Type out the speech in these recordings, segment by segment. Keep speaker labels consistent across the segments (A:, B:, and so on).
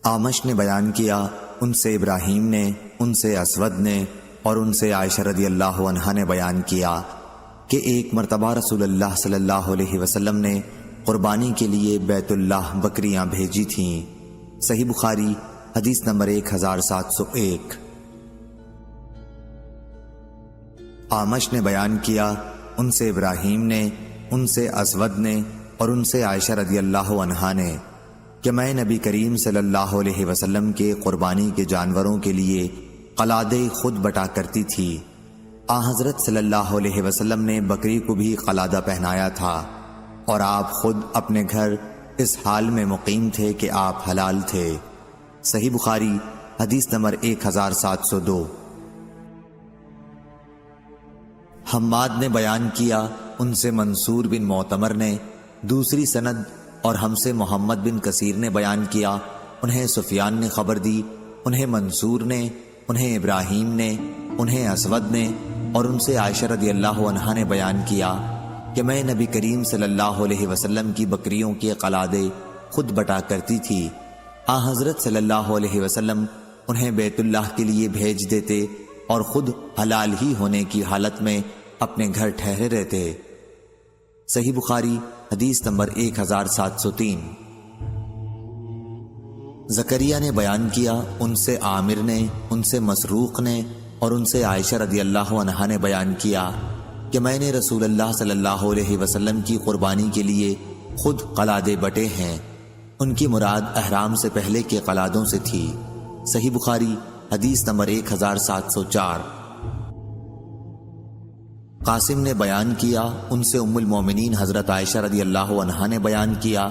A: آمش نے بیان کیا، ان سے ابراہیم نے، ان سے اسود نے اور ان سے عائشہ رضی اللہ عنہا نے بیان کیا کہ ایک مرتبہ رسول اللہ صلی اللہ علیہ وسلم نے قربانی کے لیے بیت اللہ بکریاں بھیجی تھیں۔ صحیح بخاری حدیث نمبر 1701۔ آمش نے بیان کیا، ان سے ابراہیم نے، ان سے اسود نے اور ان سے عائشہ رضی اللہ عنہا نے کہ میں نبی کریم صلی اللہ علیہ وسلم کے قربانی کے جانوروں کے لیے قلادے خود بٹا کرتی تھی۔ آن حضرت صلی اللہ علیہ وسلم نے بکری کو بھی قلادہ پہنایا تھا اور آپ خود اپنے گھر اس حال میں مقیم تھے کہ آپ حلال تھے۔ صحیح بخاری حدیث نمبر 1702۔ حماد نے بیان کیا، ان سے منصور بن معتمر نے دوسری سند اور ہم سے محمد بن کثیر نے بیان کیا، انہیں سفیان نے خبر دی، انہیں منصور نے، انہیں ابراہیم نے، انہیں اسود نے اور ان سے عائشہ رضی اللہ عنہا نے بیان کیا کہ میں نبی کریم صلی اللہ علیہ وسلم کی بکریوں کے قلادے خود بٹا کرتی تھی۔ آن حضرت صلی اللہ علیہ وسلم انہیں بیت اللہ کے لیے بھیج دیتے اور خود حلال ہی ہونے کی حالت میں اپنے گھر ٹھہرے رہتے۔ صحیح بخاری حدیث نمبر 1703۔ زکریا نے بیان کیا، ان سے عامر نے، ان سے مسروق نے اور ان سے عائشہ رضی اللہ عنہا نے بیان کیا کہ میں نے رسول اللہ صلی اللہ علیہ وسلم کی قربانی کے لیے خود قلادے بٹے ہیں۔ ان کی مراد احرام سے پہلے کے قلادوں سے تھی۔ صحیح بخاری حدیث نمبر 1704۔ قاسم نے بیان کیا، ان سے ام المومنین حضرت عائشہ رضی اللہ عنہا نے بیان کیا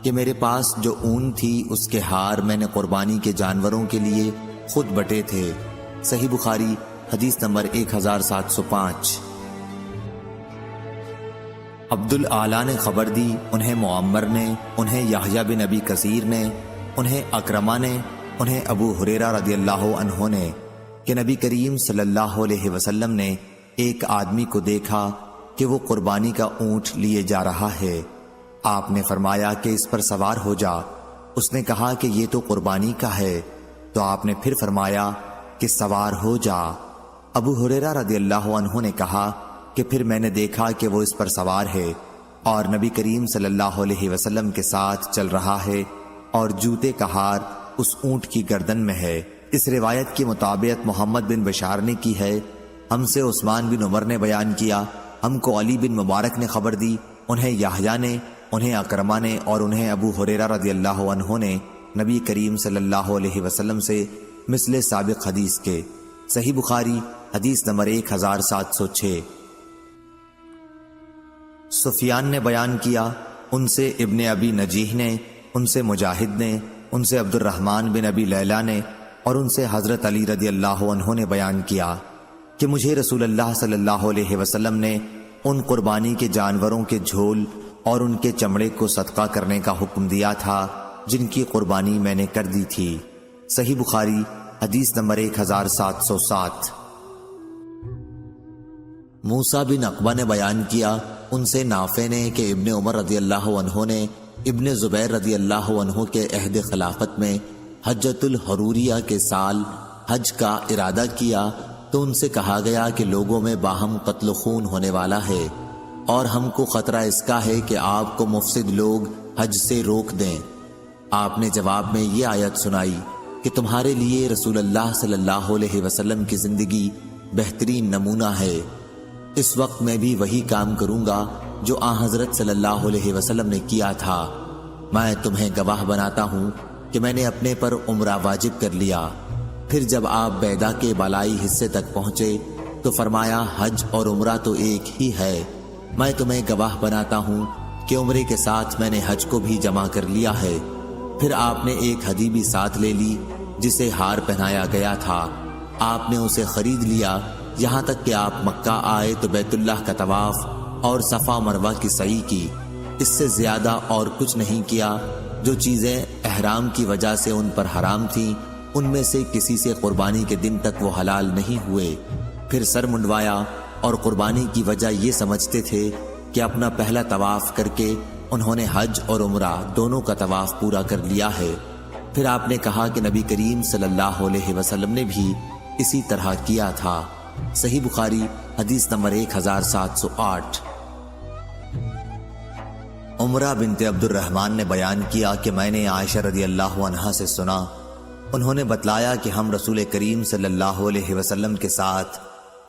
A: کہ میرے پاس جو اون تھی اس کے ہار میں نے قربانی کے جانوروں کے لیے خود بٹے تھے۔ صحیح بخاری حدیث نمبر 1705۔ عبد الاعلی نے خبر دی، انہیں معمر نے، انہیں یحییٰ بن ابی کثیر نے، انہیں اکرمہ نے، انہیں ابو ہریرہ رضی اللہ عنہ نے کہ نبی کریم صلی اللہ علیہ وسلم نے ایک آدمی کو دیکھا کہ وہ قربانی کا اونٹ لیے جا رہا ہے۔ آپ نے فرمایا کہ اس پر سوار ہو جا۔ اس نے کہا کہ یہ تو قربانی کا ہے، تو آپ نے پھر فرمایا کہ سوار ہو جا۔ ابو ہریرہ رضی اللہ عنہ نے کہا کہ پھر میں نے دیکھا کہ وہ اس پر سوار ہے اور نبی کریم صلی اللہ علیہ وسلم کے ساتھ چل رہا ہے اور جوتے کا ہار اس اونٹ کی گردن میں ہے۔ اس روایت کی مطابق محمد بن بشار نے کی ہے۔ ہم سے عثمان بن عمر نے بیان کیا، ہم کو علی بن مبارک نے خبر دی، انہیں یحییٰ نے، انہیں اکرمہ نے اور انہیں ابو ہریرہ رضی اللہ عنہ نے نبی کریم صلی اللہ علیہ وسلم سے مثل سابق حدیث کے۔ صحیح بخاری حدیث نمبر 1706۔ سفیان نے بیان کیا، ان سے ابن ابی نجیح نے، ان سے مجاہد نے، ان سے عبد الرحمن بن ابی لیلہ نے اور ان سے حضرت علی رضی اللہ عنہ نے بیان کیا کہ مجھے رسول اللہ صلی اللہ علیہ وسلم نے ان قربانی کے جانوروں کے جھول اور ان کے چمڑے کو صدقہ کرنے کا حکم دیا تھا جن کی قربانی میں نے کر دی تھی۔ صحیح بخاری حدیث نمبر 1707۔ موسیٰ بن عقبہ نے بیان کیا، ان سے نافع نے کہ ابن عمر رضی اللہ عنہ نے ابن زبیر رضی اللہ عنہ کے عہد خلافت میں حجۃ الحروریہ کے سال حج کا ارادہ کیا تو ان سے کہا گیا کہ لوگوں میں باہم قتل خون ہونے والا ہے اور ہم کو خطرہ اس کا ہے کہ آپ کو مفسد لوگ حج سے روک دیں۔ آپ نے جواب میں یہ آیت سنائی کہ تمہارے لیے رسول اللہ صلی اللہ علیہ وسلم کی زندگی بہترین نمونہ ہے۔ اس وقت میں بھی وہی کام کروں گا جو آن حضرت صلی اللہ علیہ وسلم نے کیا تھا۔ میں تمہیں گواہ بناتا ہوں کہ میں نے اپنے پر عمرہ واجب کر لیا۔ پھر جب آپ بیدا کے بالائی حصے تک پہنچے تو فرمایا حج اور عمرہ تو ایک ہی ہے۔ میں تمہیں گواہ بناتا ہوں کہ عمرے کے ساتھ میں نے حج کو بھی جمع کر لیا ہے۔ پھر آپ نے ایک ہدی بھی ساتھ لے لی جسے ہار پہنایا گیا تھا۔ آپ نے اسے خرید لیا یہاں تک کہ آپ مکہ آئے تو بیت اللہ کا طواف اور صفا مروہ کی سعی کی۔ اس سے زیادہ اور کچھ نہیں کیا۔ جو چیزیں احرام کی وجہ سے ان پر حرام تھیں ان میں سے کسی سے قربانی کے دن تک وہ حلال نہیں ہوئے۔ پھر سر منڈوایا اور قربانی کی وجہ یہ سمجھتے تھے کہ اپنا پہلا طواف کر کے انہوں نے حج اور عمرہ دونوں کا طواف پورا کر لیا ہے۔ پھر آپ نے کہا کہ نبی کریم صلی اللہ علیہ وسلم نے بھی اسی طرح کیا تھا۔ صحیح بخاری حدیث نمبر 1708۔ عمرہ بنت عبد الرحمن نے بیان کیا کہ میں نے عائشہ رضی اللہ عنہا سے سنا، انہوں نے بتلایا کہ ہم رسول کریم صلی اللہ علیہ وسلم کے ساتھ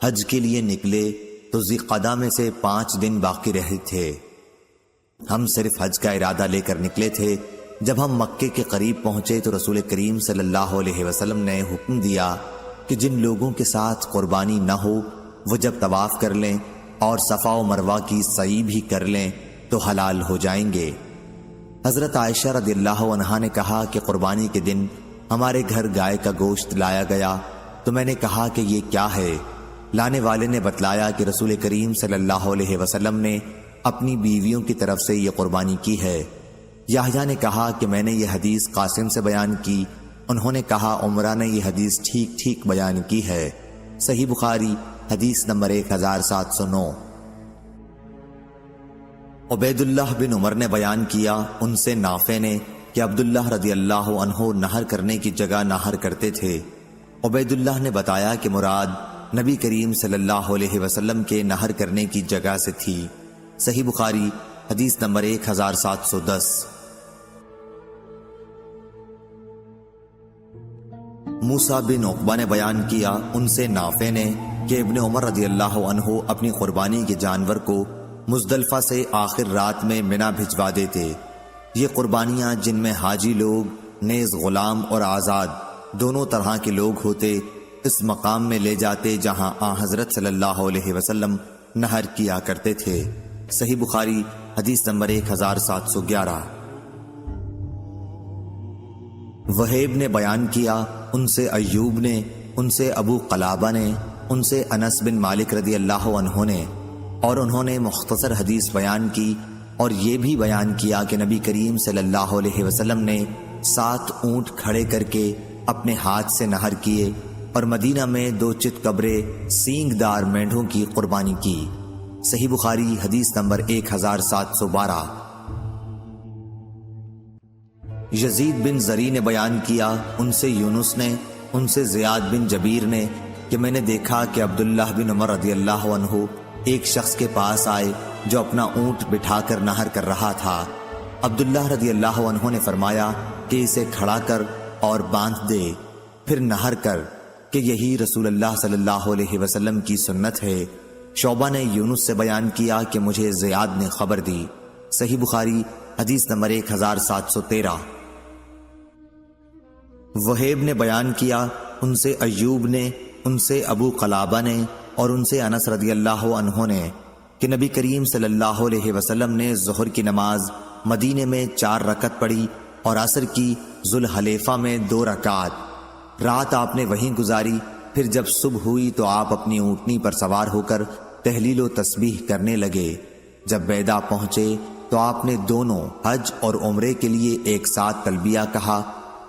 A: حج کے لیے نکلے تو ذی-القعدہ میں سے 5 دن باقی رہے تھے۔ ہم صرف حج کا ارادہ لے کر نکلے تھے۔ جب ہم مکے کے قریب پہنچے تو رسول کریم صلی اللہ علیہ وسلم نے حکم دیا کہ جن لوگوں کے ساتھ قربانی نہ ہو وہ جب طواف کر لیں اور صفا و مروہ کی سعی بھی کر لیں تو حلال ہو جائیں گے۔ حضرت عائشہ رضی اللہ عنہا نے کہا کہ قربانی کے دن ہمارے گھر گائے کا گوشت لایا گیا تو میں نے کہا کہ یہ کیا ہے؟ لانے والے نے بتلایا کہ رسول کریم صلی اللہ علیہ وسلم نے اپنی بیویوں کی طرف سے یہ قربانی کی ہے۔ یحییٰ نے کہا کہ میں نے یہ حدیث قاسم سے بیان کی، انہوں نے کہا عمرہ نے یہ حدیث ٹھیک بیان کی ہے۔ صحیح بخاری حدیث نمبر 1709۔ عبید اللہ بن عمر نے بیان کیا، ان سے نافع نے، کہ عبداللہ رضی اللہ عنہ نہر کرنے کی جگہ نہر کرتے تھے۔ عبید اللہ نے بتایا کہ مراد نبی کریم صلی اللہ علیہ وسلم کے نہر کرنے کی جگہ سے تھی۔ صحیح بخاری حدیث نمبر 1710۔ موسیٰ بن عقبہ نے بیان کیا، ان سے نافع نے، کہ ابن عمر رضی اللہ عنہ اپنی قربانی کے جانور کو مزدلفہ سے آخر رات میں منی بھجوا دیتے۔ یہ قربانیاں جن میں حاجی لوگ نیز غلام اور آزاد دونوں طرح کے لوگ ہوتے اس مقام میں لے جاتے جہاں حضرت صلی اللہ علیہ وسلم نہر کیا کرتے تھے۔ صحیح بخاری حدیث نمبر 1711۔ وہیب نے بیان کیا، ان سے ایوب نے، ان سے ابو قلابہ نے، ان سے انس بن مالک رضی اللہ عنہ نے، اور انہوں نے مختصر حدیث بیان کی اور یہ بھی بیان کیا کہ نبی کریم صلی اللہ علیہ وسلم نے 7 اونٹ کھڑے کر کے اپنے ہاتھ سے نہر کیے اور مدینہ میں 2 چت قبرے سینگ دار مینڈھوں کی قربانی کی۔ صحیح بخاری حدیث نمبر 1712۔ یزید بن زری نے بیان کیا، ان سے یونس نے، ان سے زیاد بن جبیر نے، کہ میں نے دیکھا کہ عبداللہ بن عمر رضی اللہ عنہ ایک شخص کے پاس آئے جو اپنا اونٹ بٹھا کر نہر کر رہا تھا۔ عبداللہ رضی اللہ عنہ نے فرمایا کہ اسے کھڑا کر اور باندھ دے، پھر نہر کر، کہ یہی رسول اللہ صلی اللہ علیہ وسلم کی سنت ہے۔ شعبہ نے یونس سے بیان کیا کہ مجھے زیاد نے خبر دی۔ صحیح بخاری حدیث نمبر 1713۔ وہیب نے بیان کیا، ان سے ایوب نے، ان سے ابو قلابہ نے، اور ان سے انس رضی اللہ عنہ نے، کہ نبی کریم صلی اللہ علیہ وسلم نے ظہر کی نماز مدینے میں 4 رکعت پڑھی اور عصر کی ذوالحلیفہ میں 2 رکعت۔ رات آپ نے وہیں گزاری، پھر جب صبح ہوئی تو آپ اپنی اونٹنی پر سوار ہو کر تہلیل و تسبیح کرنے لگے۔ جب بیدا پہنچے تو آپ نے دونوں حج اور عمرے کے لیے ایک ساتھ تلبیہ کہا۔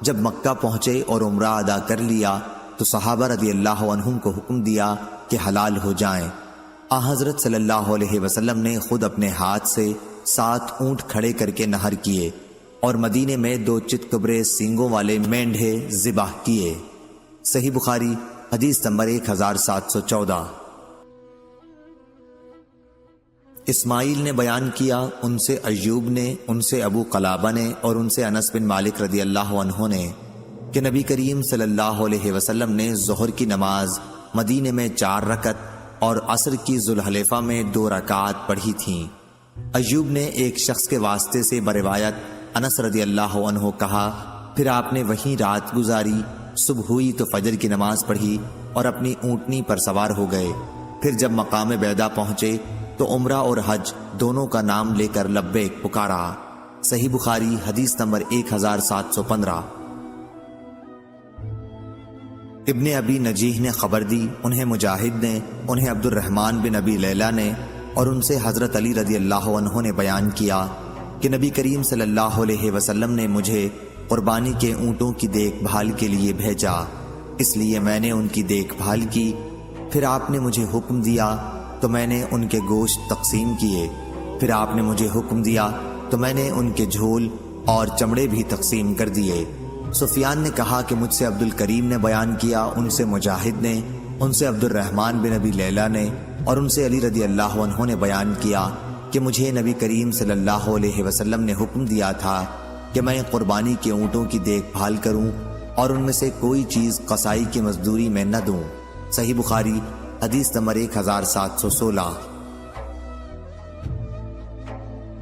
A: جب مکہ پہنچے اور عمرہ ادا کر لیا تو صحابہ رضی اللہ عنہم کو حکم دیا کہ حلال ہو جائیں۔ حضرت صلی اللہ علیہ وسلم نے خود اپنے ہاتھ سے 7 اونٹ کھڑے کر کے نہر کیے اور مدینے میں 2 چت قبرے سینگوں والے مینڈھے ذبح کیے۔ صحیح بخاری حدیث نمبر 1714۔ اسماعیل نے بیان کیا، ان سے ایوب نے، ان سے ابو قلابہ نے، اور ان سے انس بن مالک رضی اللہ عنہ نے، کہ نبی کریم صلی اللہ علیہ وسلم نے ظہر کی نماز مدینے میں 4 رکعت اور عصر کی ذوالحلیفہ میں 2 رکعات پڑھی تھیں۔ ایوب نے ایک شخص کے واسطے سے بروایت انس رضی اللہ عنہ کہا، پھر آپ نے وہیں رات گزاری، صبح ہوئی تو فجر کی نماز پڑھی اور اپنی اونٹنی پر سوار ہو گئے۔ پھر جب مقام بیدا پہنچے تو عمرہ اور حج دونوں کا نام لے کر لبیک پکارا۔ صحیح بخاری حدیث نمبر 1715۔ ابن ابی نجیح نے خبر دی، انہیں مجاہد نے، انہیں عبد الرحمن بن ابی لیلہ نے، اور ان سے حضرت علی رضی اللہ عنہ نے بیان کیا کہ نبی کریم صلی اللہ علیہ وسلم نے مجھے قربانی کے اونٹوں کی دیکھ بھال کے لیے بھیجا، اس لیے میں نے ان کی دیکھ بھال کی۔ پھر آپ نے مجھے حکم دیا تو میں نے ان کے گوشت تقسیم کیے، پھر آپ نے مجھے حکم دیا تو میں نے ان کے جھول اور چمڑے بھی تقسیم کر دیے۔ سفیان نے کہا کہ مجھ سے عبد الکریم نے بیان کیا، ان سے مجاہد نے، ان سے عبد الرحمن بن ابی لیلہ نے، اور ان سے علی رضی اللہ عنہ نے بیان کیا کہ مجھے نبی کریم صلی اللہ علیہ وسلم نے حکم دیا تھا کہ میں قربانی کے اونٹوں کی دیکھ بھال کروں اور ان میں سے کوئی چیز قصائی کی مزدوری میں نہ دوں۔ صحیح بخاری حدیث نمبر 1716۔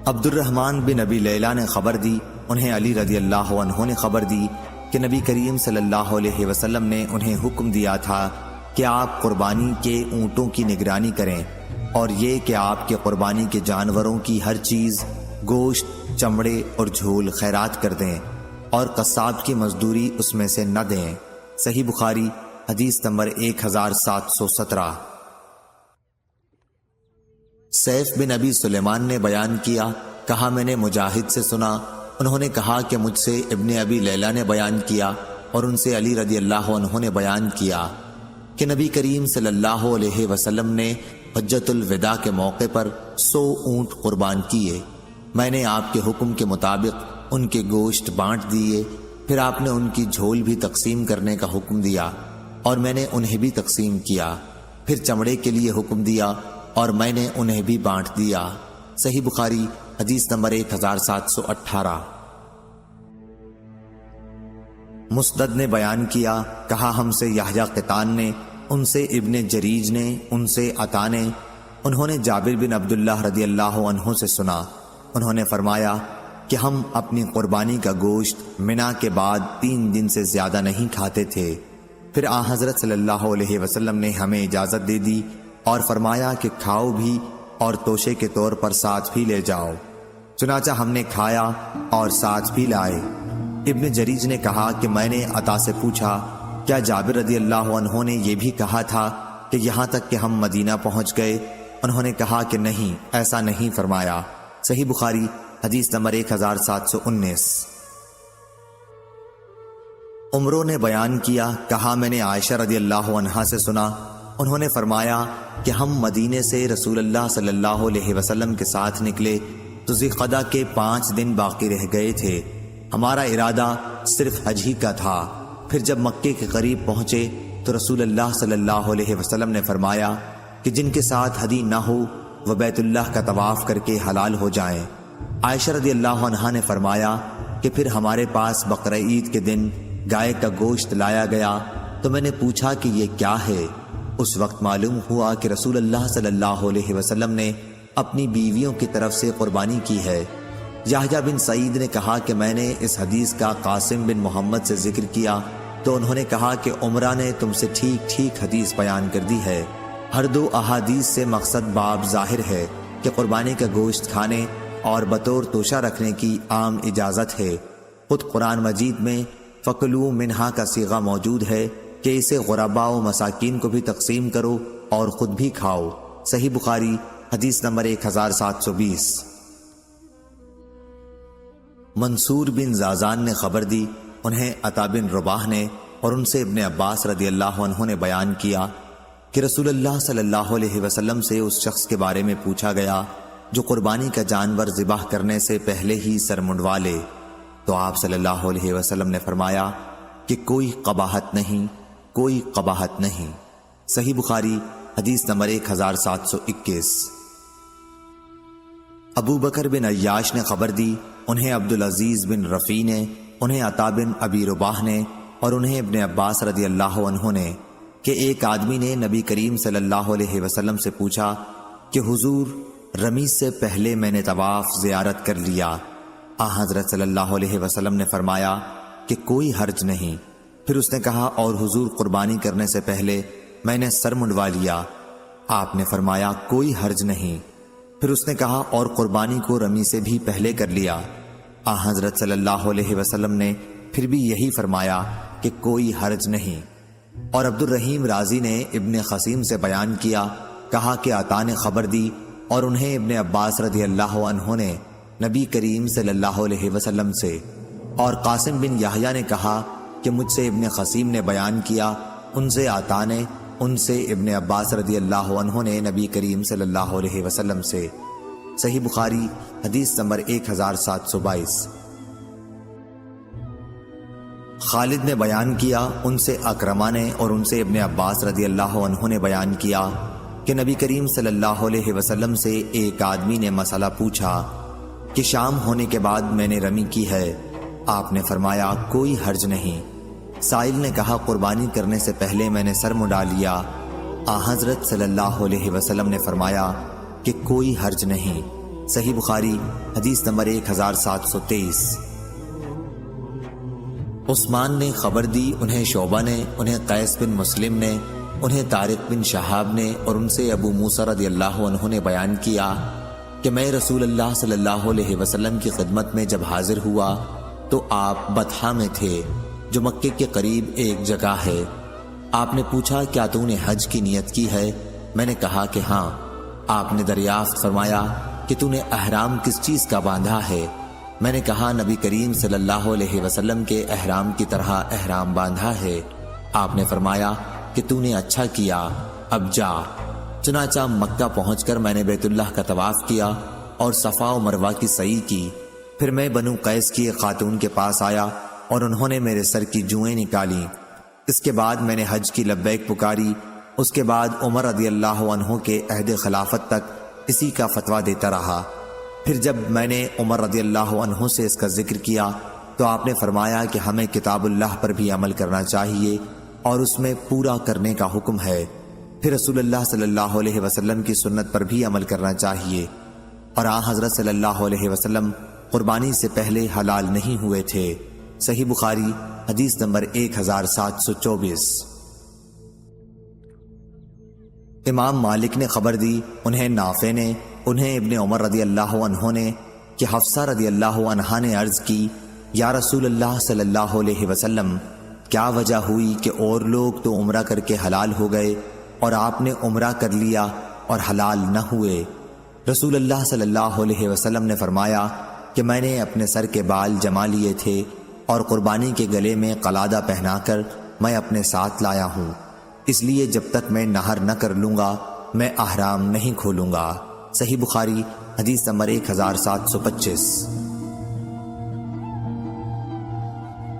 A: عبد الرحمن بن ابی لیلہ نے خبر دی، انہیں علی رضی اللہ عنہ نے خبر دی کہ نبی کریم صلی اللہ علیہ وسلم نے انہیں حکم دیا تھا کہ آپ قربانی کے اونٹوں کی نگرانی کریں، اور یہ کہ آپ کے قربانی کے جانوروں کی ہر چیز، گوشت، چمڑے اور جھول خیرات کر دیں، اور قصاب کی مزدوری اس میں سے نہ دیں۔ صحیح بخاری حدیث نمبر 1717۔ سیف بن ابی سلیمان نے بیان کیا، کہا میں نے مجاہد سے سنا، انہوں نے کہا کہ مجھ سے ابن ابی لیلہ نے بیان کیا، اور ان سے علی رضی اللہ عنہ نے بیان کیا کہ نبی کریم صلی اللہ علیہ وسلم نے حجۃ الوداع کے موقع پر 100 اونٹ قربان کیے۔ میں نے آپ کے حکم کے مطابق ان کے گوشت بانٹ دیے، پھر آپ نے ان کی جھول بھی تقسیم کرنے کا حکم دیا، اور میں نے انہیں بھی تقسیم کیا، پھر چمڑے کے لیے حکم دیا، اور میں نے انہیں بھی بانٹ دیا۔ صحیح بخاری حدیث نمبر 1718۔ مسدد نے بیان کیا، کہا ہم سے یحییٰ قطان نے، ان سے ابن جریج نے، ان سے عطا نے، انہوں نے جابر بن عبداللہ رضی اللہ عنہ سے سنا، انہوں نے فرمایا کہ ہم اپنی قربانی کا گوشت منا کے بعد 3 دن سے زیادہ نہیں کھاتے تھے، پھر آن حضرت صلی اللہ علیہ وسلم نے ہمیں اجازت دے دی اور فرمایا کہ کھاؤ بھی اور توشے کے طور پر ساتھ بھی لے جاؤ، چنانچہ ہم نے کھایا اور ساتھ بھی لائے۔ ابن جریج نے کہا کہ میں نے عطا سے پوچھا، کیا جابر رضی اللہ عنہ نے یہ بھی کہا تھا کہ یہاں تک کہ ہم مدینہ پہنچ گئے؟ انہوں نے کہا کہ نہیں، ایسا نہیں فرمایا۔ صحیح بخاری حدیث نمبر 1719۔ عمرو نے بیان کیا، کہا میں نے عائشہ رضی اللہ عنہا سے سنا، انہوں نے فرمایا کہ ہم مدینے سے رسول اللہ صلی اللہ علیہ وسلم کے ساتھ نکلے تو ذوالقعدہ کے 5 دن باقی رہ گئے تھے، ہمارا ارادہ صرف حج ہی کا تھا۔ پھر جب مکے کے قریب پہنچے تو رسول اللہ صلی اللہ علیہ وسلم نے فرمایا کہ جن کے ساتھ ہدی نہ ہو وہ بیت اللہ کا طواف کر کے حلال ہو جائیں۔ عائشہ رضی اللہ عنہا نے فرمایا کہ پھر ہمارے پاس بقرہ عید کے دن گائے کا گوشت لایا گیا تو میں نے پوچھا کہ یہ کیا ہے؟ اس وقت معلوم ہوا کہ رسول اللہ صلی اللہ علیہ وسلم نے اپنی بیویوں کی طرف سے قربانی کی ہے۔ یحییٰ بن سعید نے کہا کہ میں نے اس حدیث کا قاسم بن محمد سے ذکر کیا تو انہوں نے کہا کہ عمرہ نے تم سے ٹھیک ٹھیک حدیث بیان کر دی ہے۔ ہر 2 احادیث سے مقصد باب ظاہر ہے کہ قربانی کا گوشت کھانے اور بطور توشہ رکھنے کی عام اجازت ہے۔ خود قرآن مجید میں فَكُلُوا مِنْهَا کا صیغہ موجود ہے کہ اسے غرباء و مساکین کو بھی تقسیم کرو اور خود بھی کھاؤ۔ صحیح بخاری حدیث نمبر 1720۔ منصور بن زازان نے خبر دی، انہیں عطا بن رباح نے اور ان سے ابن عباس رضی اللہ عنہ نے بیان کیا کہ رسول اللہ صلی اللہ علیہ وسلم سے اس شخص کے بارے میں پوچھا گیا جو قربانی کا جانور ذبح کرنے سے پہلے ہی سر منڈوا لے، تو آپ صلی اللہ علیہ وسلم نے فرمایا کہ کوئی قباحت نہیں، کوئی قباحت نہیں۔ صحیح بخاری حدیث نمبر 1721۔ ابو بکر بن عیاش نے خبر دی، انہیں عبدالعزیز بن رفیع نے، انہیں عطا بن ابی رباح نے اور انہیں ابن عباس رضی اللہ عنہ نے کہ ایک آدمی نے نبی کریم صلی اللہ علیہ وسلم سے پوچھا کہ حضور رمی سے پہلے میں نے طواف زیارت کر لیا۔ حضرت صلی اللہ علیہ وسلم نے فرمایا کہ کوئی حرج نہیں۔ پھر اس نے کہا اور حضور قربانی کرنے سے پہلے میں نے سر منڈوا لیا۔ آپ نے فرمایا کوئی حرج نہیں۔ پھر اس نے کہا اور قربانی کو رمی سے بھی پہلے کر لیا۔ حضرت صلی اللہ علیہ وسلم نے پھر بھی یہی فرمایا کہ کوئی حرج نہیں۔ اور عبد الرحیم رازی نے ابن خسیم سے بیان کیا، کہا کہ عطا نے خبر دی اور انہیں ابن عباس رضی اللہ عنہ نے نبی کریم صلی اللہ علیہ وسلم سے، اور قاسم بن یحییٰ نے کہا کہ مجھ سے ابن خسیم نے بیان کیا، ان سے عطا نے، ان سے ابن عباس رضی اللہ عنہ نے نبی کریم صلی اللہ علیہ وسلم سے۔ صحیح بخاری حدیث نمبر 1722۔ خالد نے بیان کیا ان سے اکرمہ نے اور ان سے ابن عباس رضی اللہ عنہ نے بیان کیا کہ نبی کریم صلی اللہ علیہ وسلم سے ایک آدمی نے مسئلہ پوچھا کہ شام ہونے کے بعد میں نے رمی کی ہے، آپ نے فرمایا کوئی حرج نہیں۔ سائل نے کہا قربانی کرنے سے پہلے میں نے سر مڈا لیا، حضرت صلی اللہ علیہ وسلم نے فرمایا کہ کوئی حرج نہیں۔ صحیح بخاری حدیث نمبر 1723۔ عثمان نے خبر دی، انہیں شعبہ نے، انہیں قیس بن مسلم نے، انہیں طارق بن شہاب نے اور ان سے ابو موسیٰ رضی اللہ عنہ نے بیان کیا کہ میں رسول اللہ صلی اللہ علیہ وسلم کی خدمت میں جب حاضر ہوا تو آپ بطحا میں تھے جو مکے کے قریب ایک جگہ ہے۔ آپ نے پوچھا کیا تو نے حج کی نیت کی ہے؟ میں نے کہا کہ ہاں۔ آپ نے دریافت فرمایا کہ تو نے احرام کس چیز کا باندھا ہے؟ میں نے کہا نبی کریم صلی اللہ علیہ وسلم کے احرام کی طرح احرام باندھا ہے۔ آپ نے فرمایا کہ تو نے اچھا کیا، اب جا۔ چنانچہ مکہ پہنچ کر میں نے بیت اللہ کا طواف کیا اور صفا و مروہ کی سعی کی۔ پھر میں بنو قیس کی ایک خاتون کے پاس آیا اور انہوں نے میرے سر کی جوئیں نکالی۔ اس کے بعد میں نے حج کی لبیک پکاری۔ اس کے بعد عمر رضی اللہ عنہ کے عہد خلافت تک اسی کا فتویٰ دیتا رہا۔ پھر جب میں نے عمر رضی اللہ عنہ سے اس کا ذکر کیا تو آپ نے فرمایا کہ ہمیں کتاب اللہ پر بھی عمل کرنا چاہیے اور اس میں پورا کرنے کا حکم ہے۔ پھر رسول اللہ صلی اللہ علیہ وسلم کی سنت پر بھی عمل کرنا چاہیے، اور حضرت صلی اللہ علیہ وسلم قربانی سے پہلے حلال نہیں ہوئے تھے۔ صحیح بخاری حدیث نمبر 1724۔ امام مالک نے خبر دی، انہیں نافع نے، انہیں ابن عمر رضی اللہ عنہ نے کہ حفصہ رضی اللہ عنہا نے عرض کی یا رسول اللہ صلی اللہ علیہ وسلم، کیا وجہ ہوئی کہ اور لوگ تو عمرہ کر کے حلال ہو گئے اور آپ نے عمرہ کر لیا اور حلال نہ ہوئے؟ رسول اللہ صلی اللہ علیہ وسلم نے فرمایا کہ میں نے اپنے سر کے بال جما لیے تھے اور قربانی کے گلے میں قلادہ پہنا کر میں اپنے ساتھ لایا ہوں، اس لیے جب تک میں نہر نہ کر لوں گا میں احرام نہیں کھولوں گا۔ صحیح بخاری حدیث نمبر 1725۔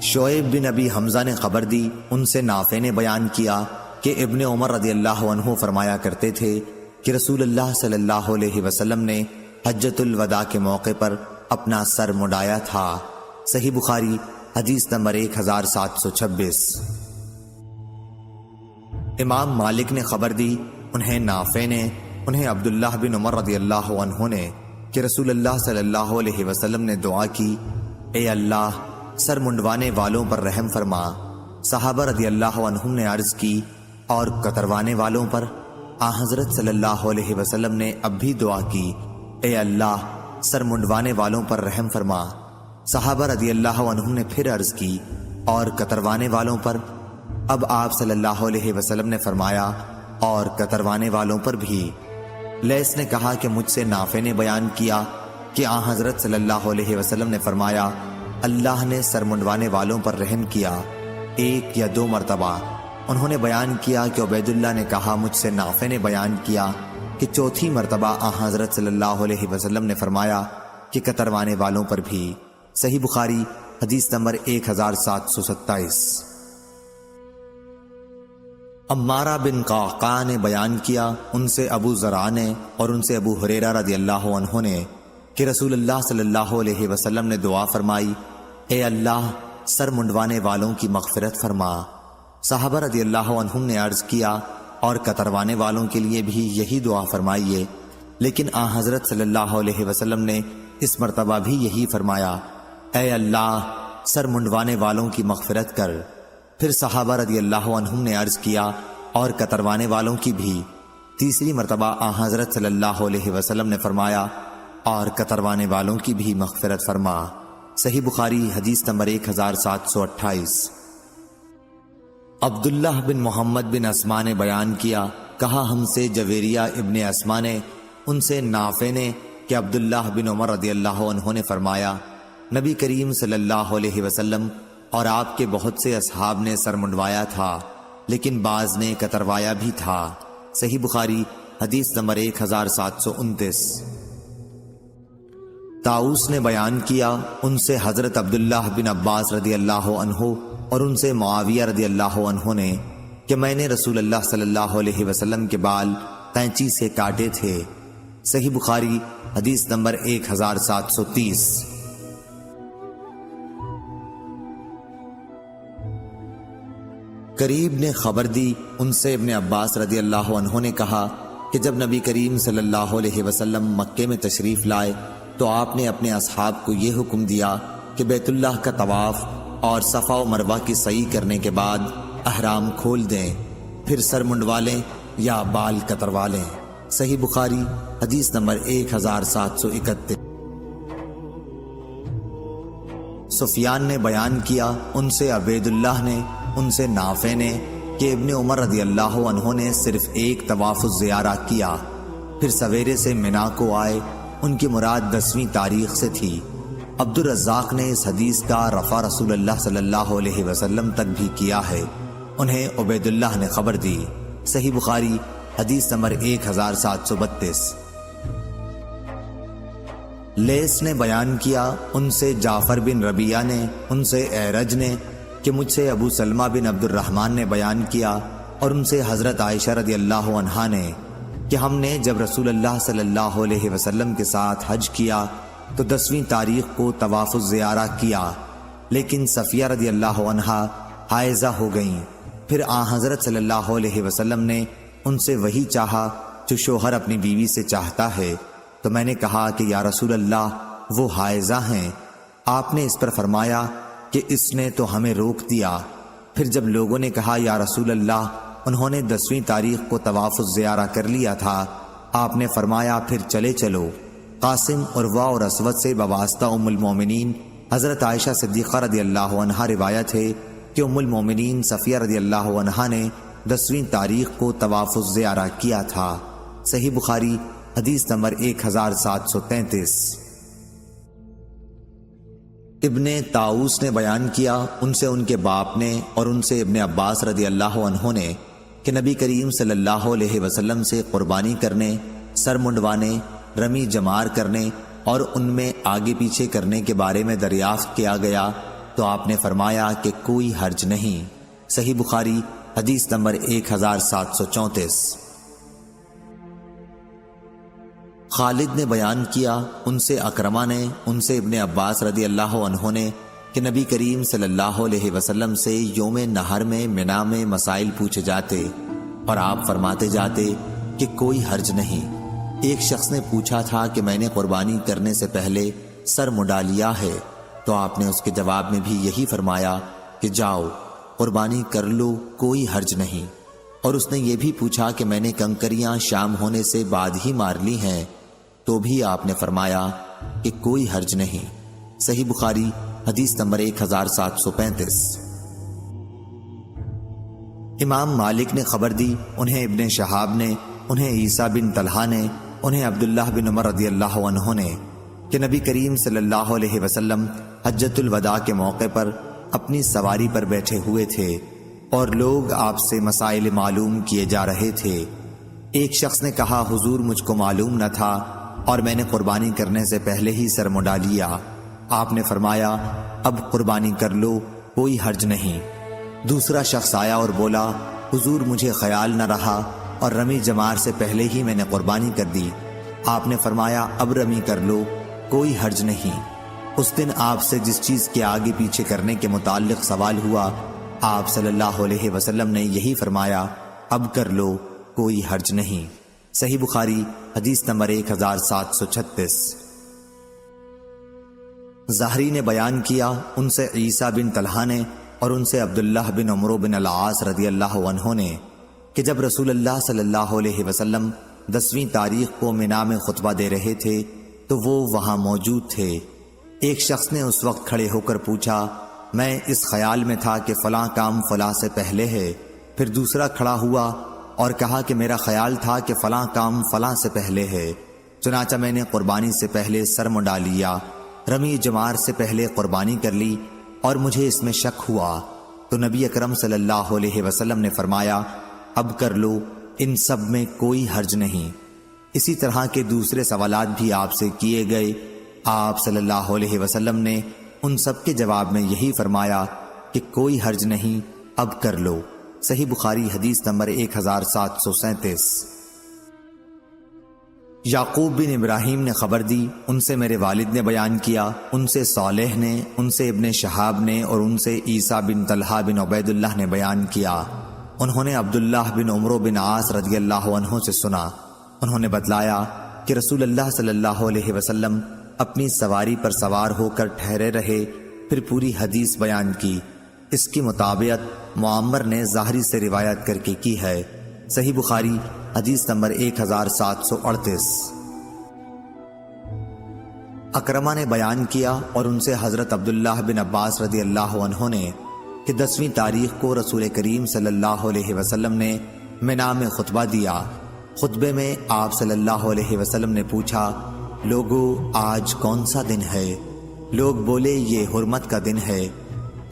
A: شعیب بن ابی حمزہ نے خبر دی، ان سے نافع نے بیان کیا کہ ابن عمر رضی اللہ عنہ فرمایا کرتے تھے کہ رسول اللہ صلی اللہ علیہ وسلم نے حجۃ الوداع کے موقع پر اپنا سر مڈایا تھا۔ صحیح بخاری حدیث نمبر 1726۔ امام مالک نے خبر دی، انہیں نافع نے، انہیں عبداللہ بن عمر رضی اللہ عنہ نے کہ رسول اللہ صلی اللہ علیہ وسلم نے دعا کی، اے اللہ سر منڈوانے والوں پر رحم فرما۔ صحابہ رضی اللہ عنہم نے عرض کی اور کتروانے والوں پر؟ حضرت صلی اللہ علیہ وسلم نے اب بھی دعا کی، اے اللہ سر منڈوانے والوں پر رحم فرما۔ صحابہ رضی اللہ عنہم نے پھر عرض کی اور کتروانے والوں پر؟ اب آپ صلی اللہ علیہ وسلم نے فرمایا اور کتروانے والوں پر بھی۔ لیس نے کہا کہ مجھ سے نافع نے بیان کیا کہ حضرت صلی اللہ علیہ وسلم نے فرمایا اللہ نے سر منڈوانے والوں پر رحم کیا 1 یا 2 مرتبہ۔ انہوں نے بیان کیا کہ عبید اللہ نے کہا مجھ سے نافع نے بیان کیا کہ 4تھی مرتبہ حضرت صلی اللہ علیہ وسلم نے فرمایا کہ کتروانے والوں پر بھی۔ صحیح بخاری حدیث نمبر 1727۔ عمارہ بن قعقاع نے بیان کیا، ان سے ابو زرع نے اور ان سے ابو ہریرہ رضی اللہ عنہ نے کہ رسول اللہ صلی اللہ علیہ وسلم نے دعا فرمائی، اے اللہ سر منڈوانے والوں کی مغفرت فرما۔ صحابہ رضی اللہ عنہم نے عرض کیا اور کتروانے والوں کے لیے بھی یہی دعا فرمائیے، لیکن حضرت صلی اللہ علیہ وسلم نے اس مرتبہ بھی یہی فرمایا، اے اللہ سر منڈوانے والوں کی مغفرت کر۔ پھر صحابہ رضی اللہ عنہم نے عرض کیا اور کتروانے والوں کی بھی۔ تیسری مرتبہ حضرت صلی اللہ علیہ وسلم نے فرمایا اور کتروانے والوں کی بھی مغفرت فرما۔ صحیح بخاری حدیث نمبر 1728۔ عبداللہ بن محمد بن اسما نے بیان کیا، کہا ہم سے جویریہ ابن اسما نے، ان سے نافع نے کہ عبداللہ بن عمر رضی اللہ عنہ نے فرمایا نبی کریم صلی اللہ علیہ وسلم اور آپ کے بہت سے اصحاب نے سر منڈوایا تھا، لیکن بعض نے کتروایا بھی تھا۔ صحیح بخاری حدیث نمبر 1729۔ طاؤس نے بیان کیا، ان سے حضرت عبداللہ بن عباس رضی اللہ عنہ اور ان سے معاویہ رضی اللہ عنہ نے کہ میں نے رسول اللہ صلی اللہ علیہ وسلم کے بال قینچی سے کاٹے تھے۔ صحیح بخاری حدیث نمبر 1730۔ قریب نے خبر دی، ان سے ابن عباس رضی اللہ عنہ نے کہا کہ جب نبی کریم صلی اللہ علیہ وسلم مکے میں تشریف لائے تو آپ نے اپنے اصحاب کو یہ حکم دیا کہ بیت اللہ کا طواف اور صفا و مروہ کی سعی کرنے کے بعد احرام کھول دیں، پھر سر منڈوا لیں یا بال کتروا لیں۔ صحیح بخاری حدیث نمبر 1731۔ سفیان نے بیان کیا، ان سے عبید اللہ نے، ان سے نافع نے کہ ابن عمر رضی اللہ عنہ نے صرف ایک طواف الزیارہ کیا، پھر سویرے سے منا کو آئے، ان کی مراد 10ویں تاریخ سے تھی۔ عبد الرزاق نے اس حدیث کا رفع رسول اللہ صلی اللہ علیہ وسلم تک بھی کیا ہے، انہیں عبید اللہ نے خبر دی۔ صحیح بخاری حدیث نمبر 1732۔ لیث نے بیان کیا، ان سے جعفر بن ربیعہ نے، ان سے اعرج نے کہ مجھ سے ابو سلمہ بن عبد الرحمن نے بیان کیا، اور ان سے حضرت عائشہ رضی اللہ عنہا نے کہ ہم نے جب رسول اللہ صلی اللہ علیہ وسلم کے ساتھ حج کیا تو 10ویں تاریخ کو طواف الزیارہ کیا، لیکن صفیہ رضی اللہ عنہا حائضہ ہو گئیں۔ پھر حضرت صلی اللہ علیہ وسلم نے ان سے وہی چاہا جو شوہر اپنی بیوی سے چاہتا ہے، تو میں نے کہا کہ یا رسول اللہ وہ حائضہ ہیں۔ آپ نے اس پر فرمایا کہ اس نے تو ہمیں روک دیا۔ پھر جب لوگوں نے کہا یا رسول اللہ انہوں نے 10ویں تاریخ کو طواف الزیارہ کر لیا تھا، آپ نے فرمایا پھر چلے چلو۔ قاسم عروہ اور اسود سے بواسطہ ام المومنین حضرت عائشہ صدیقہ رضی اللہ عنہا روایت ہے کہ ام المومنین صفیہ رضی اللہ عنہا نے 10ویں تاریخ کو طواف الزیارہ کیا تھا۔ صحیح بخاری حدیث نمبر 1733۔ ابن طاؤس نے بیان کیا، ان سے ان کے باپ نے اور ان سے ابن عباس رضی اللہ عنہ نے کہ نبی کریم صلی اللہ علیہ وسلم سے قربانی کرنے، سر منڈوانے، رمی جمار کرنے اور ان میں آگے پیچھے کرنے کے بارے میں دریافت کیا گیا تو آپ نے فرمایا کہ کوئی حرج نہیں۔ صحیح بخاری حدیث نمبر 1734۔ خالد نے بیان کیا، ان سے اکرمہ نے، ان سے ابن عباس رضی اللہ عنہ نے کہ نبی کریم صلی اللہ علیہ وسلم سے یوم نہر میں منا میں مسائل پوچھے جاتے اور آپ فرماتے جاتے کہ کوئی حرج نہیں۔ ایک شخص نے پوچھا تھا کہ میں نے قربانی کرنے سے پہلے سر منڈا لیا ہے، تو آپ نے اس کے جواب میں بھی یہی فرمایا کہ جاؤ قربانی کر لو، کوئی حرج نہیں۔ اور اس نے یہ بھی پوچھا کہ میں نے کنکریاں شام ہونے سے بعد ہی مار لی ہیں، تو بھی آپ نے فرمایا کہ کوئی حرج نہیں۔ صحیح بخاری حدیث نمبر 1735۔ امام مالک نے خبر دی، انہیں ابن شہاب نے، انہیں عیسیٰ بن طلحہ نے، انہیں عبداللہ بن عمر رضی اللہ عنہ نے کہ نبی کریم صلی اللہ علیہ وسلم حجۃ الوداع کے موقع پر اپنی سواری پر بیٹھے ہوئے تھے اور لوگ آپ سے مسائل معلوم کیے جا رہے تھے۔ ایک شخص نے کہا حضور مجھ کو معلوم نہ تھا اور میں نے قربانی کرنے سے پہلے ہی سر منڈا لیا۔ آپ نے فرمایا اب قربانی کر لو، کوئی حرج نہیں۔ دوسرا شخص آیا اور بولا حضور مجھے خیال نہ رہا اور رمی جمار سے پہلے ہی میں نے قربانی کر دی۔ آپ نے فرمایا اب رمی کر لو، کوئی حرج نہیں۔ اس دن آپ سے جس چیز کے آگے پیچھے کرنے کے متعلق سوال ہوا، آپ صلی اللہ علیہ وسلم نے یہی فرمایا اب کر لو، کوئی حرج نہیں۔ صحیح بخاری حدیث نمبر 1736۔ زہری نے بیان کیا، ان سے عیسیٰ بن طلحہ نے اور ان سے عبداللہ بن عمرو بن العاص رضی اللہ عنہ نے کہ جب رسول اللہ صلی اللہ علیہ وسلم 10ویں تاریخ کو منا میں خطبہ دے رہے تھے تو وہ وہاں موجود تھے۔ ایک شخص نے اس وقت کھڑے ہو کر پوچھا میں اس خیال میں تھا کہ فلاں کام فلاں سے پہلے ہے۔ پھر دوسرا کھڑا ہوا اور کہا کہ میرا خیال تھا کہ فلاں کام فلاں سے پہلے ہے، چنانچہ میں نے قربانی سے پہلے سر منڈا لیا، رمی جمار سے پہلے قربانی کر لی اور مجھے اس میں شک ہوا تو نبی اکرم صلی اللہ علیہ وسلم نے فرمایا اب کر لو، ان سب میں کوئی حرج نہیں۔ اسی طرح کے دوسرے سوالات بھی آپ سے کیے گئے، آپ صلی اللہ علیہ وسلم نے ان سب کے جواب میں یہی فرمایا
B: کہ کوئی حرج نہیں، اب کر لو۔ صحیح بخاری حدیث نمبر 1737۔ یعقوب بن ابراہیم نے خبر دی، ان سے میرے والد نے بیان کیا، ان سے صالح نے، ان سے ابن شہاب نے، اور ان سے عیسیٰ بن طلحہ بن عبید اللہ نے بیان کیا۔ انہوں نے عبداللہ بن عمرو بن عاص رضی اللہ عنہ سے سنا، انہوں نے بتلایا کہ رسول اللہ صلی اللہ علیہ وسلم اپنی سواری پر سوار ہو کر ٹھہرے رہے، پھر پوری حدیث بیان کی۔ اس کی مطابقت معمر نے ظاہری سے روایت کر کے کی ہے۔ صحیح بخاری حدیث نمبر 1738۔ اکرمہ نے بیان کیا اور ان سے حضرت عبداللہ بن عباس رضی اللہ عنہ نے کہ 10ویں تاریخ کو رسول کریم صلی اللہ علیہ وسلم نے منا میں خطبہ دیا۔ خطبے میں آپ صلی اللہ علیہ وسلم نے پوچھا، لوگو آج کون سا دن ہے؟ لوگ بولے یہ حرمت کا دن ہے۔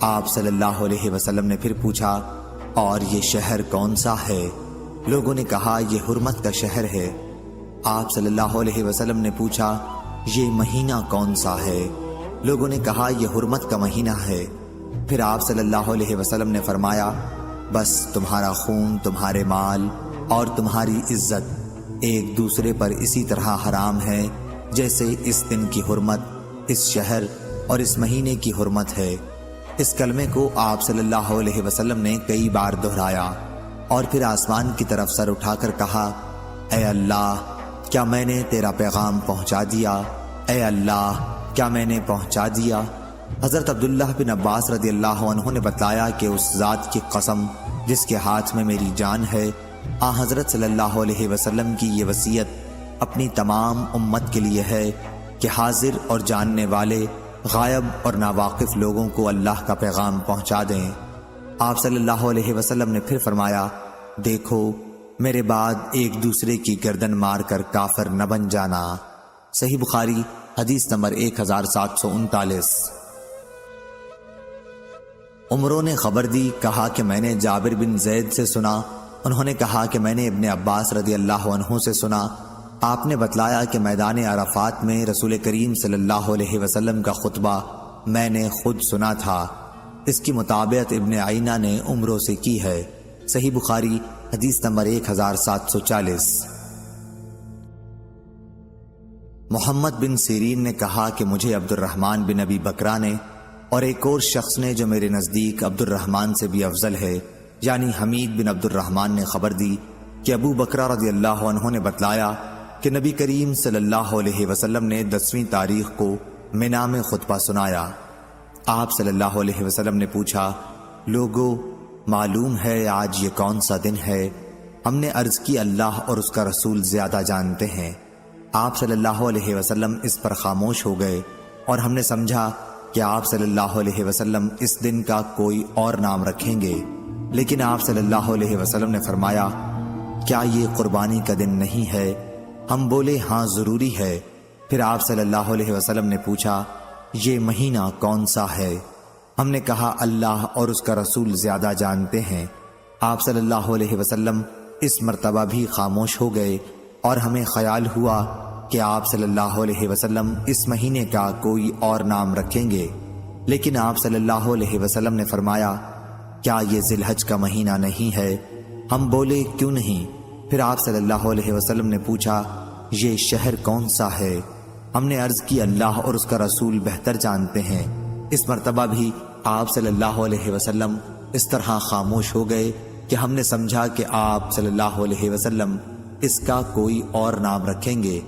B: آپ صلی اللہ علیہ وسلم نے پھر پوچھا، اور یہ شہر کون سا ہے؟ لوگوں نے کہا یہ حرمت کا شہر ہے۔ آپ صلی اللہ علیہ وسلم نے پوچھا، یہ مہینہ کون سا ہے؟ لوگوں نے کہا یہ حرمت کا مہینہ ہے۔ پھر آپ صلی اللہ علیہ وسلم نے فرمایا، بس تمہارا خون، تمہارے مال اور تمہاری عزت ایک دوسرے پر اسی طرح حرام ہے جیسے اس دن کی حرمت، اس شہر اور اس مہینے کی حرمت ہے۔ اس کلمے کو آپ صلی اللہ علیہ وسلم نے کئی بار دہرایا اور پھر آسمان کی طرف سر اٹھا کر کہا، اے اللہ، کیا میں نے تیرا پیغام پہنچا دیا؟ اے اللہ، کیا میں نے پہنچا دیا؟ حضرت عبداللہ بن عباس رضی اللہ عنہ نے بتلایا کہ اس ذات کی قسم جس کے ہاتھ میں میری جان ہے، آن حضرت صلی اللہ علیہ وسلم کی یہ وصیت اپنی تمام امت کے لیے ہے کہ حاضر اور جاننے والے، غائب اور ناواقف لوگوں کو اللہ کا پیغام پہنچا دیں۔ آپ صلی اللہ علیہ وسلم نے پھر فرمایا، دیکھو میرے بعد ایک دوسرے کی گردن مار کر کافر نہ بن جانا۔ صحیح بخاری حدیث نمبر 1739۔ عمروں نے خبر دی، کہا کہ میں نے جابر بن زید سے سنا، انہوں نے کہا کہ میں نے ابن عباس رضی اللہ عنہ سے سنا، آپ نے بتلایا کہ میدان عرفات میں رسول کریم صلی اللہ علیہ وسلم کا خطبہ میں نے خود سنا تھا۔ اس کی مطابقت ابن عینہ نے عمروں سے کی ہے۔ صحیح بخاری حدیث نمبر 1740۔ محمد بن سیرین نے کہا کہ مجھے عبد الرحمن بن ابی بکرہ نے اور ایک اور شخص نے جو میرے نزدیک عبد الرحمن سے بھی افضل ہے، یعنی حمید بن عبد الرحمن نے خبر دی کہ ابو بکرہ رضی اللہ عنہ نے بتلایا کہ نبی کریم صلی اللہ علیہ وسلم نے 10ویں تاریخ کو منا میں خطبہ سنایا۔ آپ صلی اللہ علیہ وسلم نے پوچھا، لوگو معلوم ہے آج یہ کون سا دن ہے؟ ہم نے عرض کی اللہ اور اس کا رسول زیادہ جانتے ہیں۔ آپ صلی اللہ علیہ وسلم اس پر خاموش ہو گئے اور ہم نے سمجھا کہ آپ صلی اللہ علیہ وسلم اس دن کا کوئی اور نام رکھیں گے، لیکن آپ صلی اللہ علیہ وسلم نے فرمایا، کیا یہ قربانی کا دن نہیں ہے؟ ہم بولے ہاں ضروری ہے۔ پھر آپ صلی اللہ علیہ وسلم نے پوچھا، یہ مہینہ کون سا ہے؟ ہم نے کہا اللہ اور اس کا رسول زیادہ جانتے ہیں۔ آپ صلی اللہ علیہ وسلم اس مرتبہ بھی خاموش ہو گئے اور ہمیں خیال ہوا کہ آپ صلی اللہ علیہ وسلم اس مہینے کا کوئی اور نام رکھیں گے، لیکن آپ صلی اللہ علیہ وسلم نے فرمایا، کیا یہ ذی الحج کا مہینہ نہیں ہے؟ ہم بولے کیوں نہیں؟ پھر آپ صلی اللہ علیہ وسلم نے پوچھا، یہ شہر کون سا ہے؟ ہم نے عرض کی اللہ اور اس کا رسول بہتر جانتے ہیں۔ اس مرتبہ بھی آپ صلی اللہ علیہ وسلم اس طرح خاموش ہو گئے کہ ہم نے سمجھا کہ آپ صلی اللہ علیہ وسلم اس کا کوئی اور نام رکھیں گے،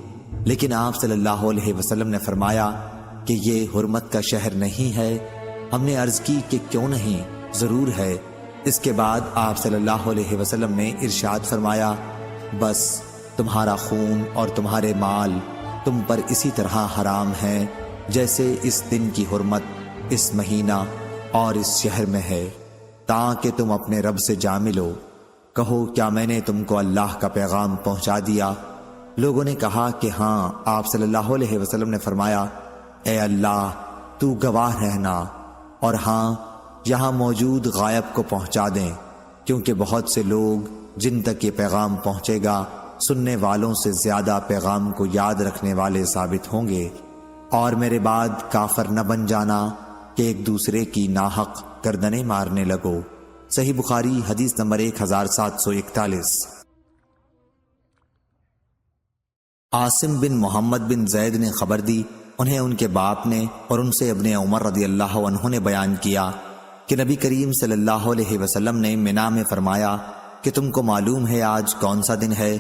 B: لیکن آپ صلی اللہ علیہ وسلم نے فرمایا کہ یہ حرمت کا شہر نہیں ہے۔ ہم نے عرض کی کہ کیوں نہیں، ضرور ہے۔ اس کے بعد آپ صلی اللہ علیہ وسلم نے ارشاد فرمایا، بس تمہارا خون اور تمہارے مال تم پر اسی طرح حرام ہیں جیسے اس دن کی حرمت اس مہینہ اور اس شہر میں ہے، تاکہ تم اپنے رب سے جا ملو۔ کہو کیا میں نے تم کو اللہ کا پیغام پہنچا دیا؟ لوگوں نے کہا کہ ہاں۔ آپ صلی اللہ علیہ وسلم نے فرمایا، اے اللہ تو گواہ رہنا، اور ہاں یہاں موجود غائب کو پہنچا دیں، کیونکہ بہت سے لوگ جن تک یہ پیغام پہنچے گا سننے والوں سے زیادہ پیغام کو یاد رکھنے والے ثابت ہوں گے، اور میرے بعد کافر نہ بن جانا کہ ایک دوسرے کی ناحق گردنیں مارنے لگو۔ صحیح بخاری حدیث نمبر 1741۔ عاصم بن محمد بن زید نے خبر دی، انہیں ان کے باپ نے اور ان سے ابن عمر رضی اللہ عنہ نے بیان کیا کہ نبی کریم صلی اللہ علیہ وسلم نے منا میں فرمایا کہ تم کو معلوم ہے آج کون سا دن ہے؟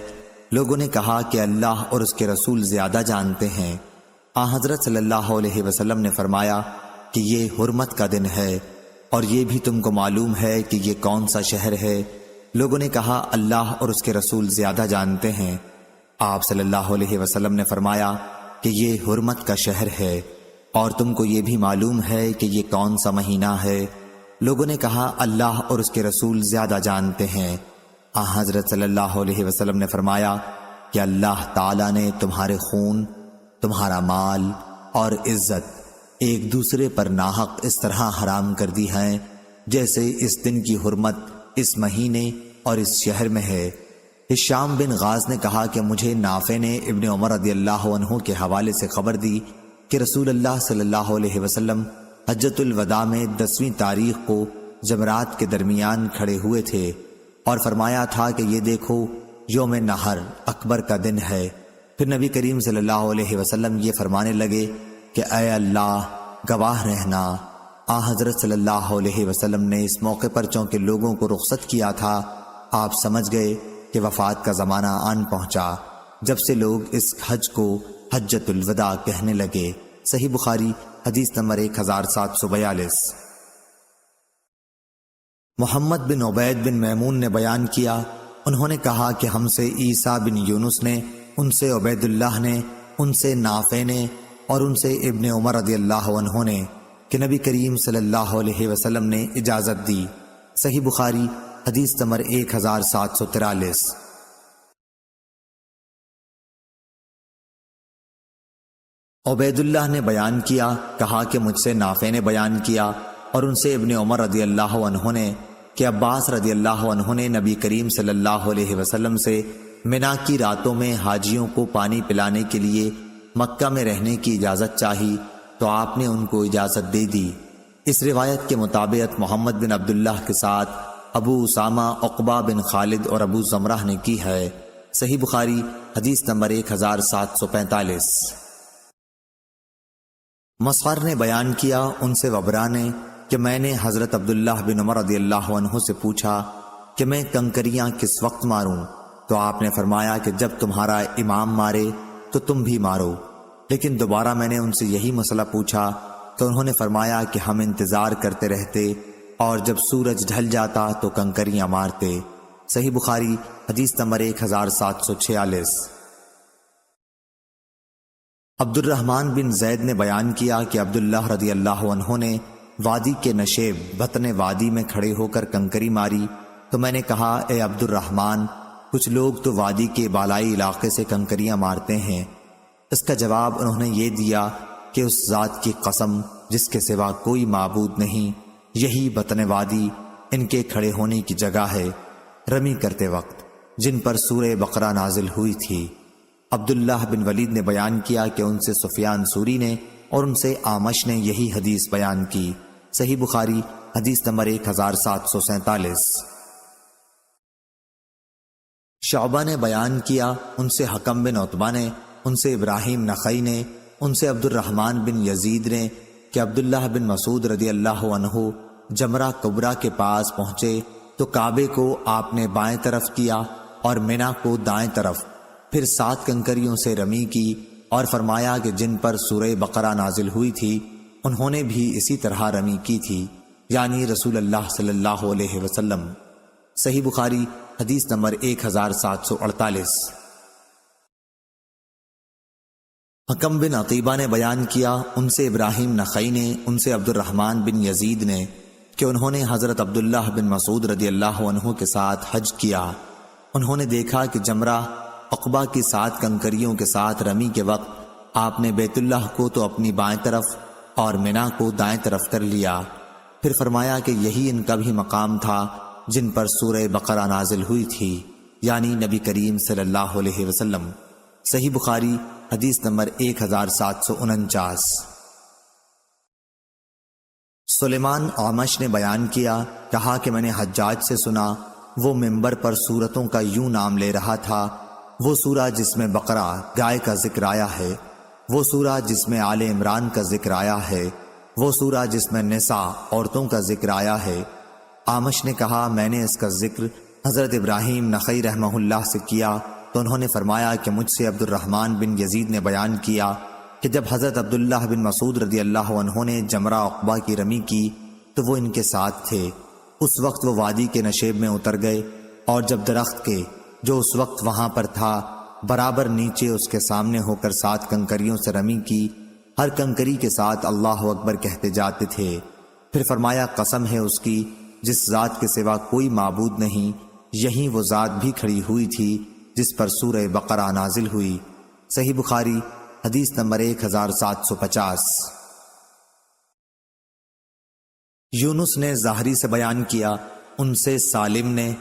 B: لوگوں نے کہا کہ اللہ اور اس کے رسول زیادہ جانتے ہیں۔ حضرت صلی اللہ علیہ وسلم نے فرمایا کہ یہ حرمت کا دن ہے، اور یہ بھی تم کو معلوم ہے کہ یہ کون سا شہر ہے؟ لوگوں نے کہا اللہ اور اس کے رسول زیادہ جانتے ہیں۔ آپ صلی اللہ علیہ وسلم نے فرمایا کہ یہ حرمت کا شہر ہے، اور تم کو یہ بھی معلوم ہے کہ یہ کون سا مہینہ ہے؟ لوگوں نے کہا اللہ اور اس کے رسول زیادہ جانتے ہیں۔ حضرت صلی اللہ علیہ وسلم نے فرمایا کہ اللہ تعالیٰ نے تمہارے خون، تمہارا مال اور عزت ایک دوسرے پر ناحق اس طرح حرام کر دی ہیں جیسے اس دن کی حرمت اس مہینے اور اس شہر میں ہے۔ ہشام بن غاز نے کہا کہ مجھے نافع نے ابن عمر رضی اللہ عنہ کے حوالے سے خبر دی کہ رسول اللہ صلی اللہ علیہ وسلم حجۃ الوداع میں 10ویں تاریخ کو جمرات کے درمیان کھڑے ہوئے تھے اور فرمایا تھا کہ یہ دیکھو یوم نحر اکبر کا دن ہے۔ پھر نبی کریم صلی اللہ علیہ وسلم یہ فرمانے لگے کہ اے اللہ گواہ رہنا۔ حضرت صلی اللہ علیہ وسلم نے اس موقع پر چونکہ لوگوں کو رخصت کیا تھا، آپ سمجھ گئے کہ وفات کا زمانہ آن پہنچا، جب سے لوگ اس حج کو حجۃ الوداع کہنے لگے۔ صحیح بخاری حدیث نمبر 1742۔ محمد بن عبید بن میمون نے بیان کیا، انہوں نے کہا کہ ہم سے عیسیٰ بن یونس نے، ان سے عبید اللہ نے، ان سے نافع نے اور ان سے ابن عمر رضی اللہ عنہ نے کہ نبی کریم صلی اللہ علیہ وسلم نے اجازت دی۔ صحیح بخاری حدیث نمبر 1743۔ عبید اللہ نے بیان کیا، کہا کہ مجھ سے نافع نے بیان کیا اور ان سے ابن عمر رضی اللہ عنہ نے کہ عباس رضی اللہ عنہ نے نبی کریم صلی اللہ علیہ وسلم سے منا کی راتوں میں حاجیوں کو پانی پلانے کے لیے مکہ میں رہنے کی اجازت چاہی تو آپ نے ان کو اجازت دے دی۔ اس روایت کے مطابق محمد بن عبداللہ کے ساتھ ابو اسامہ، عقبہ بن خالد اور ابو زمرہ نے کی ہے۔ صحیح بخاری حدیث نمبر 1745۔ مسعر نے بیان کیا، ان سے وبرا نے کہ میں نے حضرت عبداللہ بن عمر رضی اللہ عنہ سے پوچھا کہ میں کنکریاں کس وقت ماروں؟ تو آپ نے فرمایا کہ جب تمہارا امام مارے تو تم بھی مارو۔ لیکن دوبارہ میں نے ان سے یہی مسئلہ پوچھا تو انہوں نے فرمایا کہ ہم انتظار کرتے رہتے اور جب سورج ڈھل جاتا تو کنکریاں مارتے۔ صحیح بخاری حدیث نمبر 1746۔ عبد الرحمن بن زید نے بیان کیا کہ عبداللہ رضی اللہ عنہ نے وادی کے نشیب بطن وادی میں کھڑے ہو کر کنکری ماری تو میں نے کہا اے عبد الرحمن، کچھ لوگ تو وادی کے بالائی علاقے سے کنکریاں مارتے ہیں۔ اس کا جواب انہوں نے یہ دیا کہ اس ذات کی قسم جس کے سوا کوئی معبود نہیں، یہی بطن وادی ان کے کھڑے ہونے کی جگہ ہے رمی کرتے وقت جن پر سورہ بقرہ نازل ہوئی تھی۔ عبداللہ بن ولید نے بیان کیا کہ ان سے سفیان سوری نے اور ان سے آمش نے یہی حدیث بیان کی۔ صحیح بخاری حدیث نمبر 1747۔ شعبہ نے بیان کیا، ان سے حکم بن عتبہ نے، ان سے ابراہیم نخعی نے، ان سے عبد الرحمن بن یزید نے کہ عبداللہ بن مسعود رضی اللہ عنہ جمرہ کبریٰ کے پاس پہنچے تو کعبے کو آپ نے بائیں طرف کیا اور منا کو دائیں طرف، پھر 7 کنکریوں سے رمی کی اور فرمایا کہ جن پر سورہ بقرہ نازل ہوئی تھی انہوں نے بھی اسی طرح رمی کی تھی، یعنی رسول اللہ صلی اللہ علیہ وسلم۔ صحیح بخاری حدیث نمبر 1748۔ حکم بن عطیبہ نے بیان کیا، ان سے ابراہیم نخعی نے، ان سے عبد الرحمن بن یزید نے کہ انہوں نے حضرت عبداللہ بن مسعود رضی اللہ عنہ کے ساتھ حج کیا۔ انہوں نے دیکھا کہ جمرہ عقبہ کی 7 کنکریوں کے ساتھ رمی کے وقت آپ نے بیت اللہ کو تو اپنی بائیں طرف اور منا کو دائیں طرف کر لیا، پھر فرمایا کہ یہی ان کا بھی مقام تھا جن پر سورہ بقرہ نازل ہوئی تھی، یعنی نبی کریم صلی اللہ علیہ وسلم۔ صحیح بخاری حدیث نمبر 1749۔ سلیمان اعمش نے بیان کیا، کہا کہ میں نے حجاج سے سنا، وہ ممبر پر سورتوں کا یوں نام لے رہا تھا: وہ سورہ جس میں بقرہ گائے کا ذکر آیا ہے، وہ سورہ جس میں آل عمران کا ذکر آیا ہے، وہ سورہ جس میں نساء عورتوں کا ذکر آیا ہے۔ اعمش نے کہا، میں نے اس کا ذکر حضرت ابراہیم نخعی رحمہ اللہ سے کیا تو انہوں نے فرمایا کہ مجھ سے عبد الرحمن بن یزید نے بیان کیا کہ جب حضرت عبداللہ بن مسعود رضی اللہ عنہ نے جمرہ عقبہ کی رمی کی تو وہ ان کے ساتھ تھے۔ اس وقت وہ وادی کے نشیب میں اتر گئے، اور جب درخت کے جو اس وقت وہاں پر تھا برابر نیچے اس کے سامنے ہو کر 7 کنکریوں سے رمی کی، ہر کنکری کے ساتھ اللہ اکبر کہتے جاتے تھے۔ پھر فرمایا، قسم ہے اس کی جس ذات کے سوا کوئی معبود نہیں، یہیں وہ ذات بھی کھڑی ہوئی تھی جس پر سورہ بقرہ نازل ہوئی۔ صحیح بخاری حدیث نمبر 1750۔ یونس نے ظاہری سے بیان کیا، ان سے سالم نے